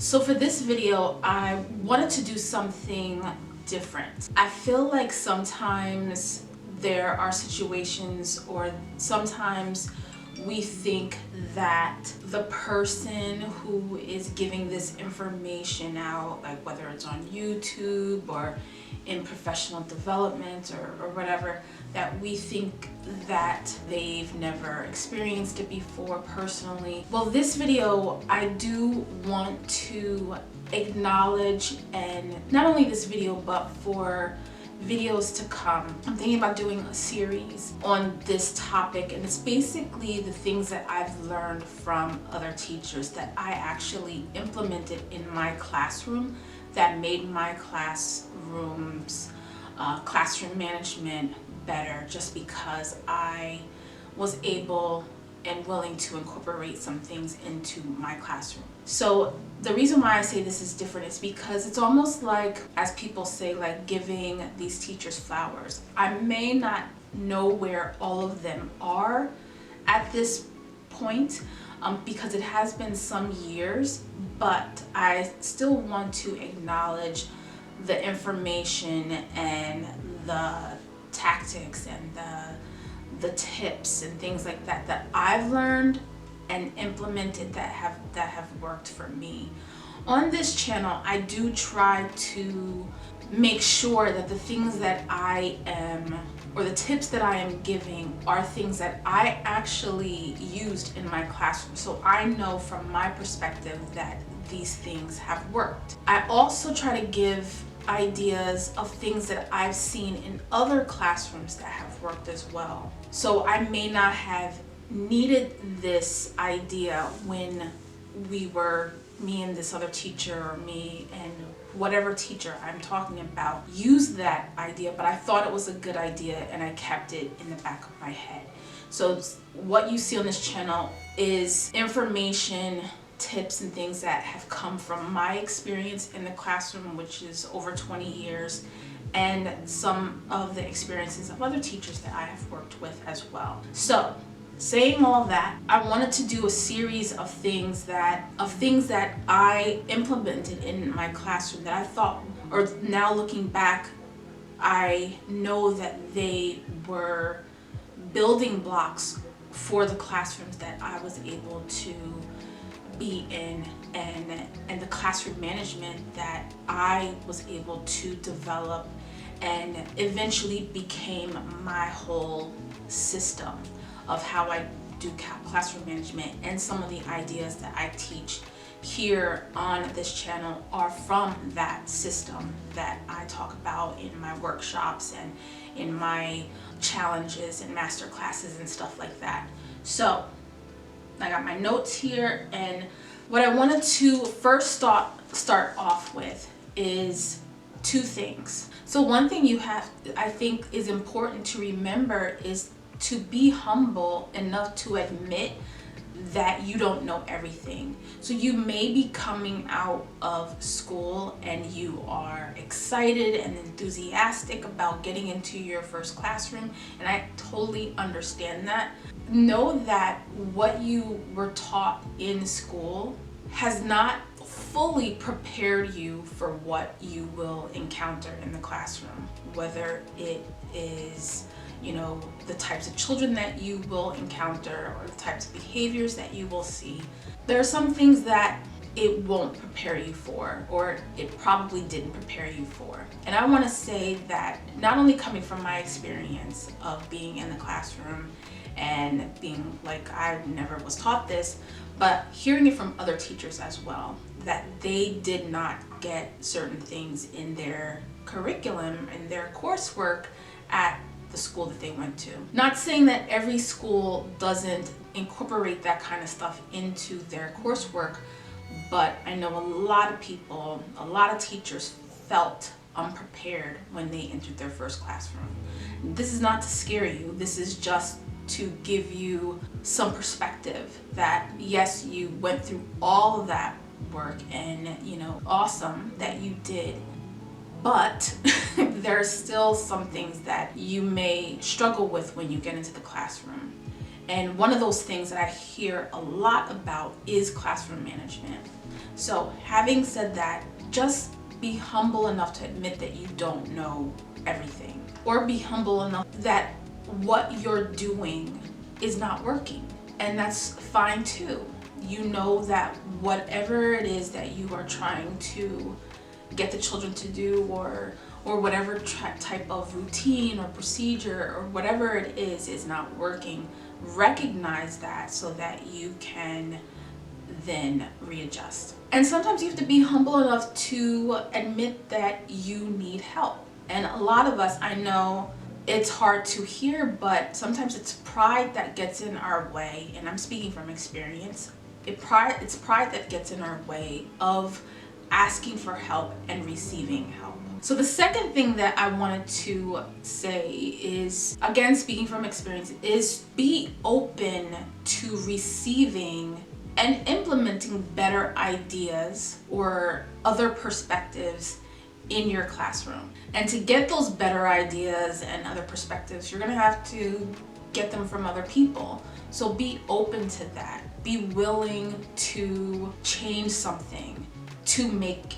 So for this video, I wanted to do something different. I feel like sometimes there are situations, or sometimes we think that the person who is giving this information out, like whether it's on YouTube or in professional development or whatever, that we think that they've never experienced it before personally. Well, this video, I do want to acknowledge, and not only this video, but for videos to come, I'm thinking about doing a series on this topic, and it's basically the things that I've learned from other teachers that I actually implemented in my classroom that made my classroom management better, just because I was able and willing to incorporate some things into my classroom. So the reason why I say this is different is because it's almost like, as people say, like giving these teachers flowers. I may not know where all of them are at this point, because it has been some years, but I still want to acknowledge the information and the tactics and the tips and things like that that I've learned and implemented that have worked for me. On this channel, I do try to make sure that the things that I am, or the tips that I am giving, are things that I actually used in my classroom, so I know from my perspective that these things have worked. I also try to give ideas of things that I've seen in other classrooms that have worked as well. So I may not have needed this idea when me and this other teacher, or me and whatever teacher I'm talking about, used that idea, but I thought it was a good idea and I kept it in the back of my head. So what you see on this channel is information, tips, and things that have come from my experience in the classroom, which is over 20 years, and some of the experiences of other teachers that I have worked with as well. So saying all that, I wanted to do a series of things that I implemented in my classroom that I thought, or now looking back, I know that they were building blocks for the classrooms that I was able to be in, and the classroom management that I was able to develop and eventually became my whole system of how I do classroom management. And some of the ideas that I teach here on this channel are from that system that I talk about in my workshops and in my challenges and master classes and stuff like that. So I got my notes here, and what I wanted to first start off with is two things. So one thing I think is important to remember is to be humble enough to admit that you don't know everything. So you may be coming out of school and you are excited and enthusiastic about getting into your first classroom, and I totally understand that. Know that what you were taught in school has not fully prepared you for what you will encounter in the classroom, whether it is, the types of children that you will encounter or the types of behaviors that you will see. There are some things that it won't prepare you for, or it probably didn't prepare you for. And I want to say that not only coming from my experience of being in the classroom and being like, I never was taught this, but hearing it from other teachers as well, that they did not get certain things in their curriculum and their coursework at the school that they went to. Not saying that every school doesn't incorporate that kind of stuff into their coursework, but I know a lot of people, a lot of teachers felt unprepared when they entered their first classroom. This is not to scare you, this is just to give you some perspective that yes, you went through all of that work, and awesome that you did, but there's still some things that you may struggle with when you get into the classroom. And one of those things that I hear a lot about is classroom management. So having said that, just be humble enough to admit that you don't know everything, or be humble enough that what you're doing is not working, and that's fine too. You know that whatever it is that you are trying to get the children to do, or whatever type of routine or procedure or whatever it is not working. Recognize that so that you can then readjust. And sometimes you have to be humble enough to admit that you need help. And a lot of us, I know it's hard to hear, but sometimes it's pride that gets in our way, and I'm speaking from experience. It's pride that gets in our way of asking for help and receiving help. So the second thing that I wanted to say is, again, speaking from experience, is be open to receiving and implementing better ideas or other perspectives in your classroom. And to get those better ideas and other perspectives, you're gonna have to get them from other people. So be open to that. Be willing to change something to make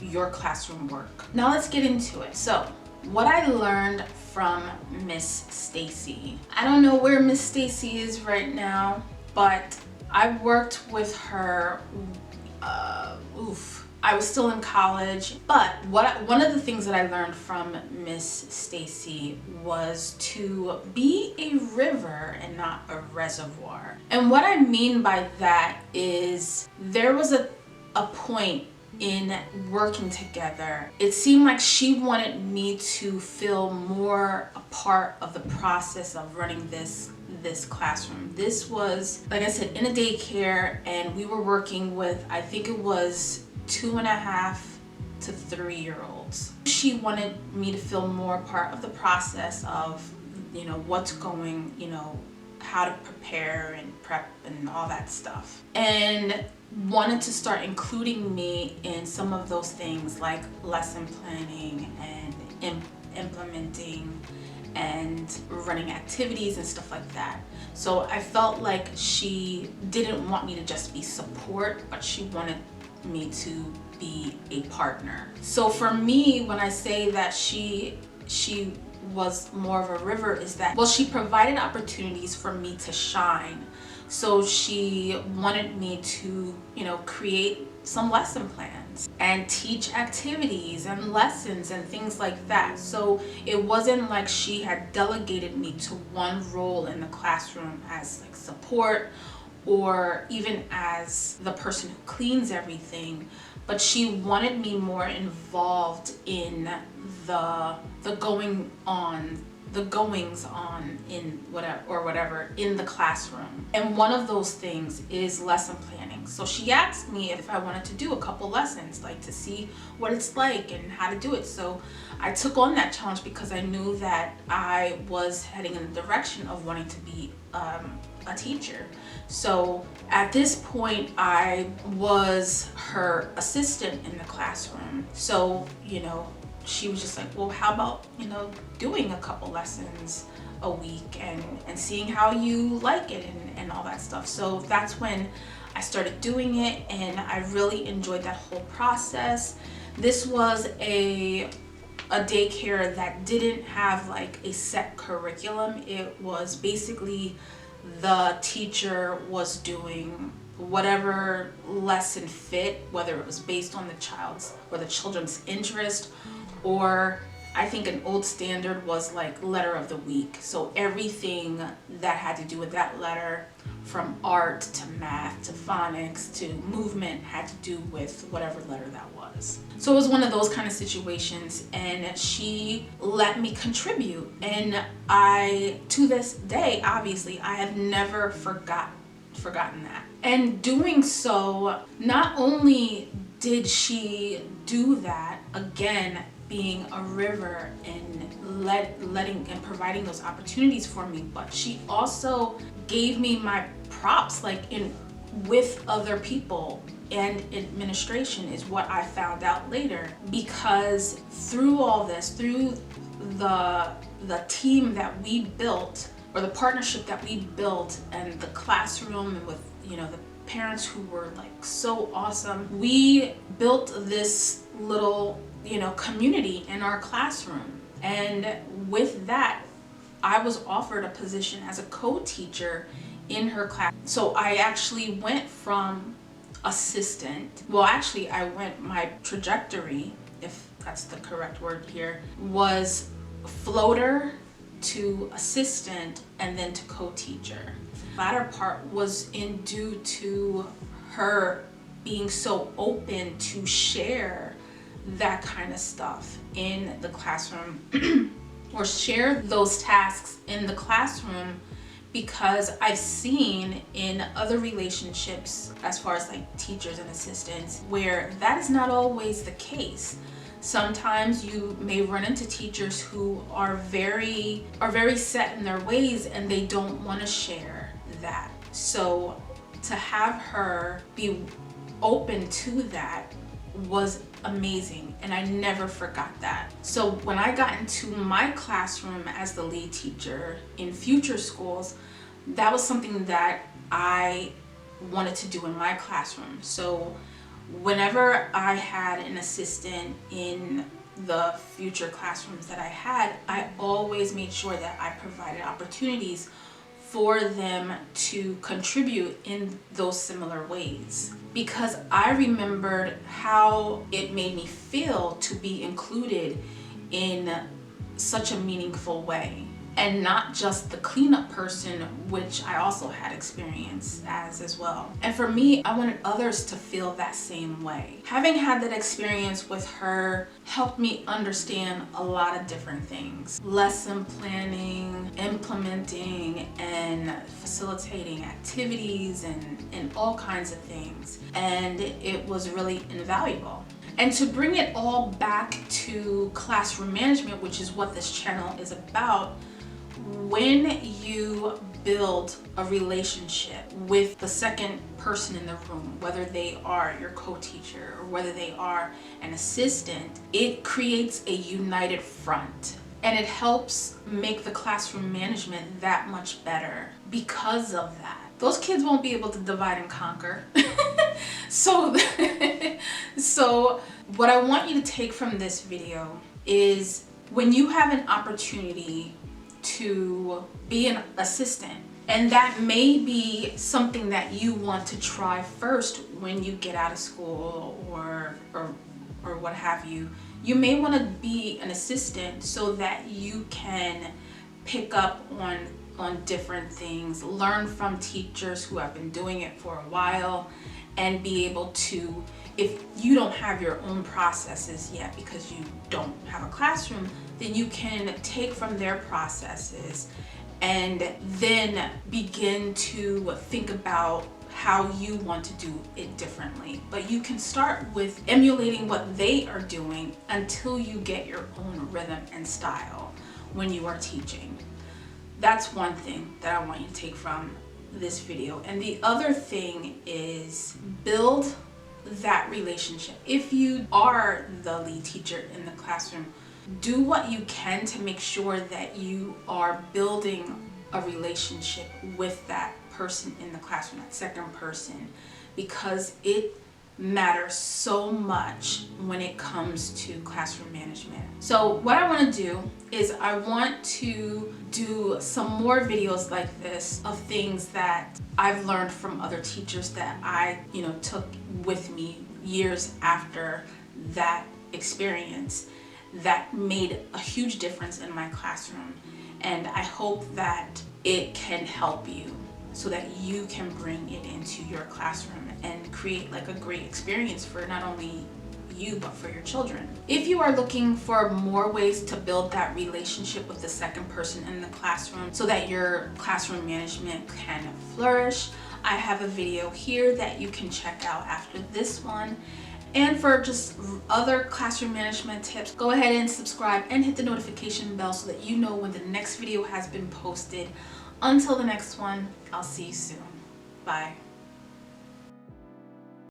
your classroom work. Now let's get into it. So what I learned from Miss Stacy. I don't know where Miss Stacy is right now, but I worked with her, I was still in college, but one of the things that I learned from Miss Stacy was to be a river and not a reservoir. And what I mean by that is, there was a point in working together, it seemed like she wanted me to feel more a part of the process of running this classroom. This was, like I said, in a daycare, and we were working with, I think it was 2.5 to 3-year-olds. She wanted me to feel more part of the process of, what's going, how to prepare and prep and all that stuff. And wanted to start including me in some of those things, like lesson planning and implementing and running activities and stuff like that. So I felt like she didn't want me to just be support, but she wanted me to be a partner. So for me, when I say that she was more of a river, is that, well, she provided opportunities for me to shine. So she wanted me to, create some lesson plans and teach activities and lessons and things like that. So it wasn't like she had delegated me to one role in the classroom as like support, or even as the person who cleans everything, but she wanted me more involved in the goings on in whatever in the classroom. And one of those things is lesson planning. So she asked me if I wanted to do a couple lessons, like to see what it's like and how to do it. So I took on that challenge because I knew that I was heading in the direction of wanting to be a teacher. So at this point, I was her assistant in the classroom. So, she was just like, well, how about, doing a couple lessons a week and seeing how you like it and all that stuff. So that's when I started doing it, and I really enjoyed that whole process. This was a daycare that didn't have like a set curriculum. It was basically the teacher was doing whatever lesson fit, whether it was based on the children's interest, or I think an old standard was like letter of the week. So everything that had to do with that letter, from art to math to phonics to movement, had to do with whatever letter that was. So it was one of those kind of situations, and she let me contribute. And I, to this day, obviously, I have never forgotten that. And doing so, not only did she do that, again, being a river and letting and providing those opportunities for me, but she also gave me my props, like with other people and administration, is what I found out later. Because through all this, through the team that we built, or the partnership that we built, and the classroom, and with parents who were like so awesome. We built this little, community in our classroom. And with that, I was offered a position as a co-teacher in her class. So I actually went from assistant, my trajectory, if that's the correct word here, was floater to assistant and then to co-teacher. The latter part was due to her being so open to share that kind of stuff in the classroom or share those tasks in the classroom, because I've seen in other relationships, as far as like teachers and assistants, where that is not always the case. Sometimes you may run into teachers who are very set in their ways and they don't want to share that. So to have her be open to that was amazing, and I never forgot that. So when I got into my classroom as the lead teacher in future schools, that was something that I wanted to do in my classroom. So whenever I had an assistant in the future classrooms that I had, I always made sure that I provided opportunities for them to contribute in those similar ways, because I remembered how it made me feel to be included in such a meaningful way, and not just the cleanup person, which I also had experience as well. And for me, I wanted others to feel that same way. Having had that experience with her helped me understand a lot of different things: lesson planning, implementing, and facilitating activities, and all kinds of things. And it was really invaluable. And to bring it all back to classroom management, which is what this channel is about, when you build a relationship with the second person in the room, whether they are your co-teacher or whether they are an assistant, it creates a united front. And it helps make the classroom management that much better because of that. Those kids won't be able to divide and conquer. So what I want you to take from this video is, when you have an opportunity to be an assistant, and that may be something that you want to try first when you get out of school or what have you. You may want to be an assistant so that you can pick up on different things, learn from teachers who have been doing it for a while, and be able to, if you don't have your own processes yet because you don't have a classroom, then you can take from their processes and then begin to think about how you want to do it differently. But you can start with emulating what they are doing until you get your own rhythm and style when you are teaching. That's one thing that I want you to take from this video. And the other thing is, build that relationship. If you are the lead teacher in the classroom, do what you can to make sure that you are building a relationship with that person in the classroom, that second person, because it matters so much when it comes to classroom management. So what I want to do is, I want to do some more videos like this of things that I've learned from other teachers that I, took with me years after that experience, that made a huge difference in my classroom. And I hope that it can help you so that you can bring it into your classroom and create like a great experience for not only you but for your children. If you are looking for more ways to build that relationship with the second person in the classroom so that your classroom management can flourish, I have a video here that you can check out after this one. And for just other classroom management tips, go ahead and subscribe and hit the notification bell so that you know when the next video has been posted. Until the next one, I'll see you soon. Bye.